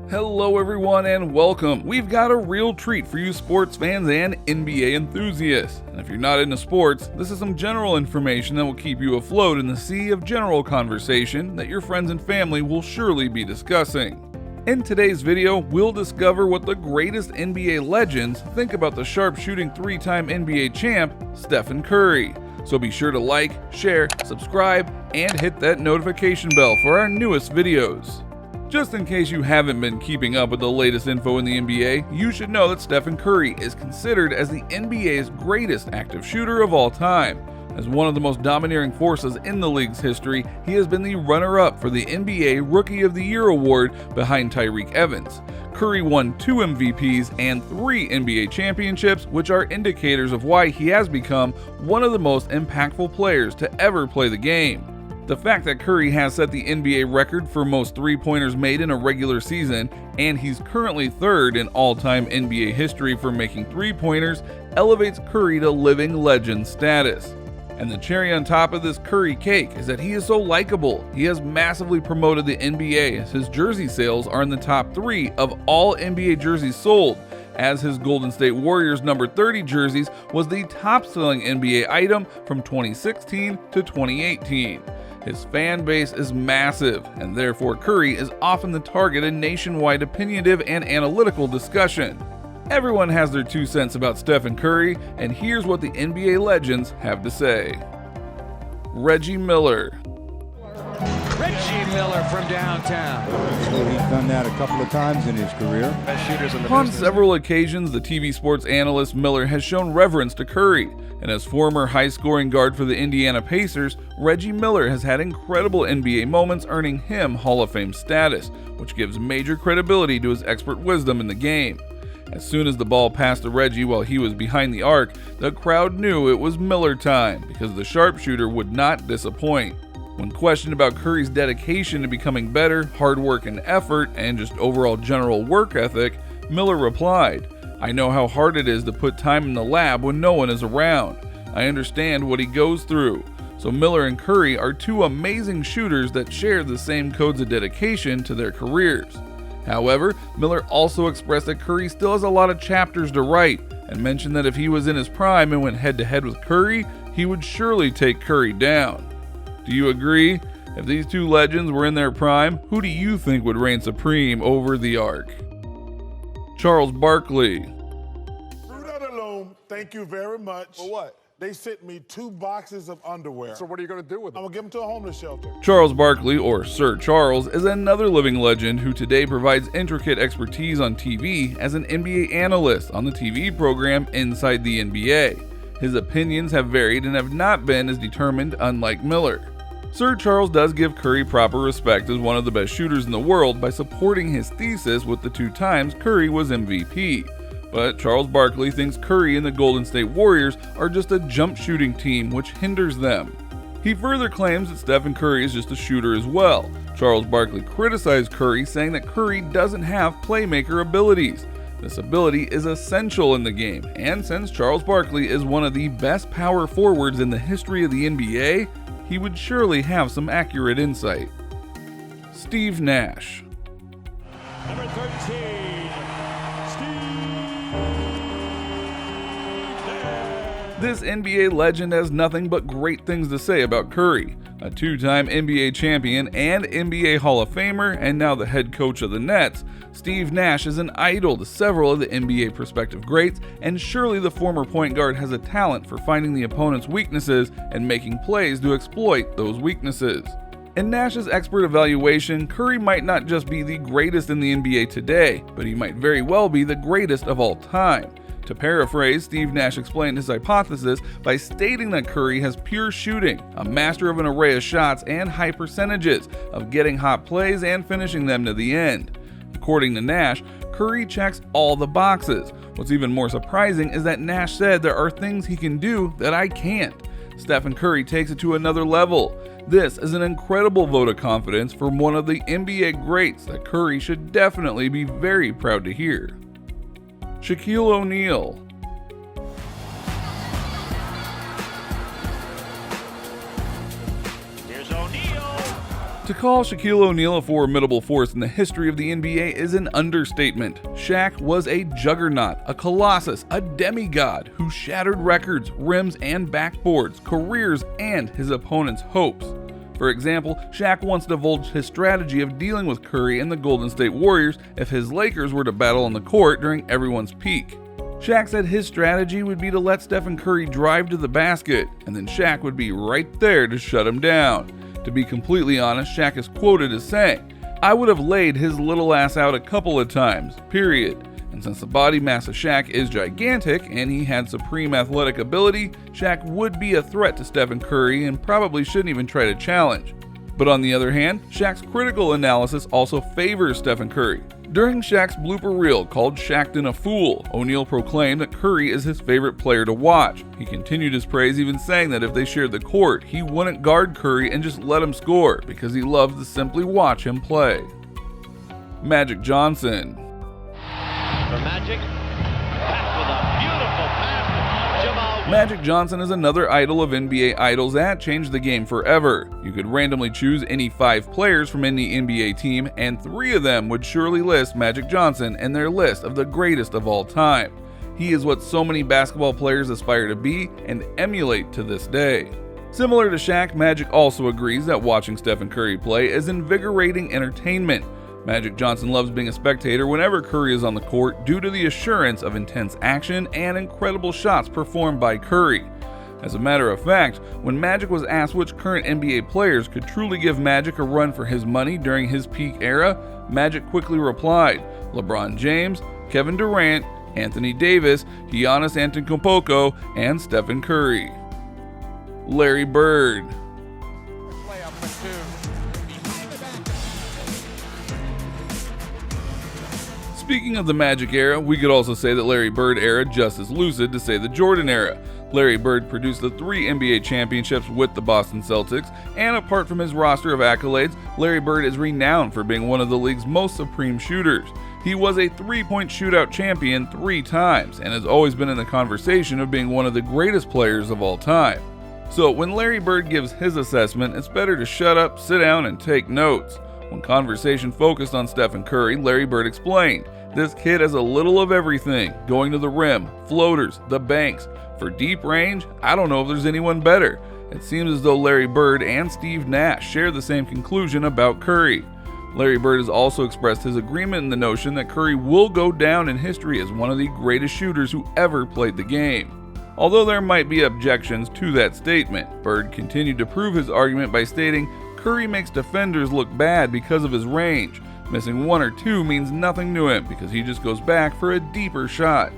Hello everyone and welcome. We've got a real treat for you sports fans and NBA enthusiasts. And if you're not into sports, this is some general information that will keep you afloat in the sea of general conversation that your friends and family will surely be discussing. In today's video, we'll discover what the greatest NBA legends think about the sharpshooting three-time NBA champ, Stephen Curry. So be sure to like, share, subscribe, and hit that notification bell for our newest videos. Just in case you haven't been keeping up with the latest info in the NBA, you should know that Stephen Curry is considered as the NBA's greatest active shooter of all time. As one of the most domineering forces in the league's history, he has been the runner-up for the NBA Rookie of the Year award behind Tyreke Evans. Curry won 2 MVPs and 3 NBA championships, which are indicators of why he has become one of the most impactful players to ever play the game. The fact that Curry has set the NBA record for most three-pointers made in a regular season, and he's currently third in all-time NBA history for making three-pointers, elevates Curry to living legend status. And the cherry on top of this Curry cake is that he is so likable. He has massively promoted the NBA as his jersey sales are in the top 3 of all NBA jerseys sold, as his Golden State Warriors number 30 jerseys was the top-selling NBA item from 2016 to 2018. His fan base is massive, and therefore Curry is often the target of nationwide opinionative and analytical discussion. Everyone has their 2 cents about Stephen Curry, and here's what the NBA legends have to say. Reggie Miller. Reggie Miller from downtown. He's done that a couple of times in his career. Best shooters in the On business. several occasions, the TV sports analyst Miller has shown reverence to Curry, and as former high-scoring guard for the Indiana Pacers, Reggie Miller has had incredible NBA moments, earning him Hall of Fame status, which gives major credibility to his expert wisdom in the game. As soon as the ball passed to Reggie while he was behind the arc, the crowd knew it was Miller time, because the sharpshooter would not disappoint. When questioned about Curry's dedication to becoming better, hard work and effort, and just overall general work ethic, Miller replied, "I know how hard it is to put time in the lab when no one is around. I understand what he goes through." So Miller and Curry are 2 amazing shooters that share the same codes of dedication to their careers. However, Miller also expressed that Curry still has a lot of chapters to write, and mentioned that if he was in his prime and went head-to-head with Curry, he would surely take Curry down. Do you agree? If these 2 legends were in their prime, who do you think would reign supreme over the arc? Charles Barkley. Fruit of the Loom, thank you very much. For what? They sent me 2 boxes of underwear. So what are you going to do with I'm them? gonna give them to a homeless shelter. Charles Barkley, or Sir Charles, is another living legend who today provides intricate expertise on TV as an NBA analyst on the TV program Inside the NBA. His opinions have varied and have not been as determined, unlike Miller. Sir Charles does give Curry proper respect as one of the best shooters in the world by supporting his thesis with the 2 times Curry was MVP. But Charles Barkley thinks Curry and the Golden State Warriors are just a jump shooting team which hinders them. He further claims that Stephen Curry is just a shooter as well. Charles Barkley criticized Curry, saying that Curry doesn't have playmaker abilities. This ability is essential in the game, and since Charles Barkley is one of the best power forwards in the history of the NBA, he would surely have some accurate insight. Steve Nash. Number 13, Steve Nash. This NBA legend has nothing but great things to say about Curry. A 2-time NBA champion and NBA Hall of Famer, and now the head coach of the Nets, Steve Nash is an idol to several of the NBA prospective greats, and surely the former point guard has a talent for finding the opponent's weaknesses and making plays to exploit those weaknesses. In Nash's expert evaluation, Curry might not just be the greatest in the NBA today, but he might very well be the greatest of all time. To paraphrase, Steve Nash explained his hypothesis by stating that Curry has pure shooting, a master of an array of shots and high percentages of getting hot plays and finishing them to the end. According to Nash, Curry checks all the boxes. What's even more surprising is that Nash said there are things he can do that I can't. Stephen Curry takes it to another level. This is an incredible vote of confidence from one of the NBA greats that Curry should definitely be very proud to hear. Shaquille O'Neal. Here's O'Neal. To call Shaquille O'Neal a formidable force in the history of the NBA is an understatement. Shaq was a juggernaut, a colossus, a demigod who shattered records, rims, and backboards, careers, and his opponents' hopes. For example, Shaq once divulged his strategy of dealing with Curry and the Golden State Warriors if his Lakers were to battle on the court during everyone's peak. Shaq said his strategy would be to let Stephen Curry drive to the basket, and then Shaq would be right there to shut him down. To be completely honest, Shaq is quoted as saying, "I would have laid his little ass out a couple of times, period." And since the body mass of Shaq is gigantic and he had supreme athletic ability, Shaq would be a threat to Stephen Curry and probably shouldn't even try to challenge. But on the other hand, Shaq's critical analysis also favors Stephen Curry. During Shaq's blooper reel called "Shaqtin' a Fool," O'Neal proclaimed that Curry is his favorite player to watch. He continued his praise, even saying that if they shared the court, he wouldn't guard Curry and just let him score because he loves to simply watch him play. Magic Johnson. For Magic, back with a beautiful pass. Jamal. Magic Johnson is another idol of NBA idols that changed the game forever. You could randomly choose any 5 players from any NBA team, and 3 of them would surely list Magic Johnson in their list of the greatest of all time. He is what so many basketball players aspire to be and emulate to this day. Similar to Shaq, Magic also agrees that watching Stephen Curry play is invigorating entertainment. Magic Johnson loves being a spectator whenever Curry is on the court due to the assurance of intense action and incredible shots performed by Curry. As a matter of fact, when Magic was asked which current NBA players could truly give Magic a run for his money during his peak era, Magic quickly replied, LeBron James, Kevin Durant, Anthony Davis, Giannis Antetokounmpo, and Stephen Curry. Larry Bird. Speaking of the Magic era, we could also say that Larry Bird era just as lucid to say the Jordan era. Larry Bird produced the 3 NBA championships with the Boston Celtics, and apart from his roster of accolades, Larry Bird is renowned for being one of the league's most supreme shooters. He was a 3-point shootout champion 3 times, and has always been in the conversation of being one of the greatest players of all time. So when Larry Bird gives his assessment, it's better to shut up, sit down, and take notes. When conversation focused on Stephen Curry, Larry Bird explained, "This kid has a little of everything, going to the rim, floaters, the banks. For deep range, I don't know if there's anyone better." It seems as though Larry Bird and Steve Nash share the same conclusion about Curry. Larry Bird has also expressed his agreement in the notion that Curry will go down in history as one of the greatest shooters who ever played the game. Although there might be objections to that statement, Bird continued to prove his argument by stating, "Curry makes defenders look bad because of his range. Missing 1 or 2 means nothing to him because he just goes back for a deeper shot."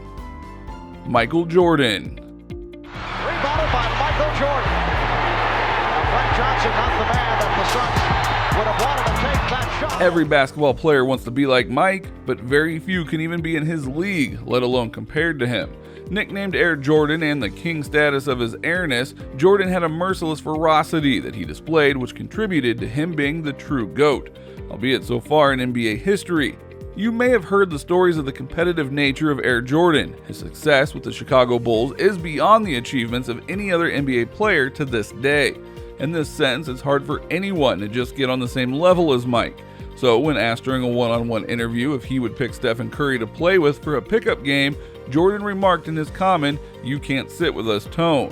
Michael Jordan. Rebounded by Michael Jordan. Now Frank Johnson, not the man that the Suns would have wanted to take that shot. Every basketball player wants to be like Mike, but very few can even be in his league, let alone compared to him. Nicknamed Air Jordan and the king status of his airness, Jordan had a merciless ferocity that he displayed, which contributed to him being the true GOAT, albeit so far in NBA history. You may have heard the stories of the competitive nature of Air Jordan. His success with the Chicago Bulls is beyond the achievements of any other NBA player to this day. In this sense, it's hard for anyone to just get on the same level as Mike. So when asked during a one-on-one interview if he would pick Stephen Curry to play with for a pickup game, Jordan remarked in his common, "You can't sit with us" tone.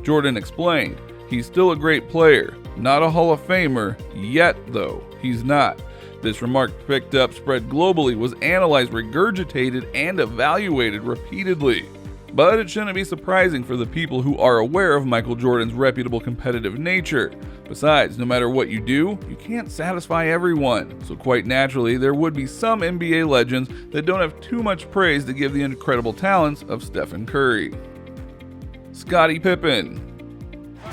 Jordan explained, "He's still a great player, not a Hall of Famer, yet though, he's not." This remark picked up, spread globally, was analyzed, regurgitated, and evaluated repeatedly. But it shouldn't be surprising for the people who are aware of Michael Jordan's reputable competitive nature. Besides, no matter what you do, you can't satisfy everyone. So quite naturally, there would be some NBA legends that don't have too much praise to give the incredible talents of Stephen Curry. Scottie Pippen. Now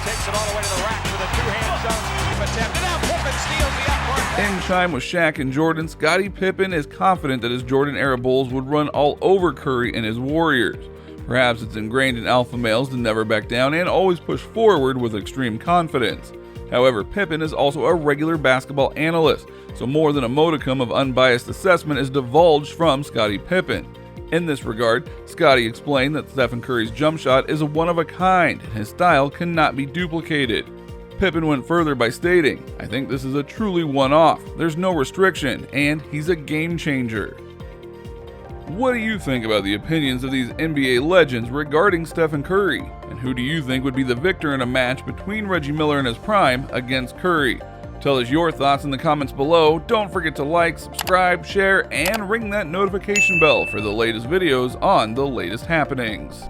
takes it all the way to the rack with a 2-hand zone attempt. And now Pippen steals the upward. In time with Shaq and Jordan, Scottie Pippen is confident that his Jordan-era Bulls would run all over Curry and his Warriors. Perhaps it's ingrained in alpha males to never back down and always push forward with extreme confidence. However, Pippen is also a regular basketball analyst, so more than a modicum of unbiased assessment is divulged from Scottie Pippen. In this regard, Scottie explained that Stephen Curry's jump shot is a one of a kind and his style cannot be duplicated. Pippen went further by stating, "I think this is a truly one-off. There's no restriction, and he's a game changer." What do you think about the opinions of these NBA legends regarding Stephen Curry? And who do you think would be the victor in a match between Reggie Miller in his prime against Curry? Tell us your thoughts in the comments below. Don't forget to like, subscribe, share, and ring that notification bell for the latest videos on the latest happenings.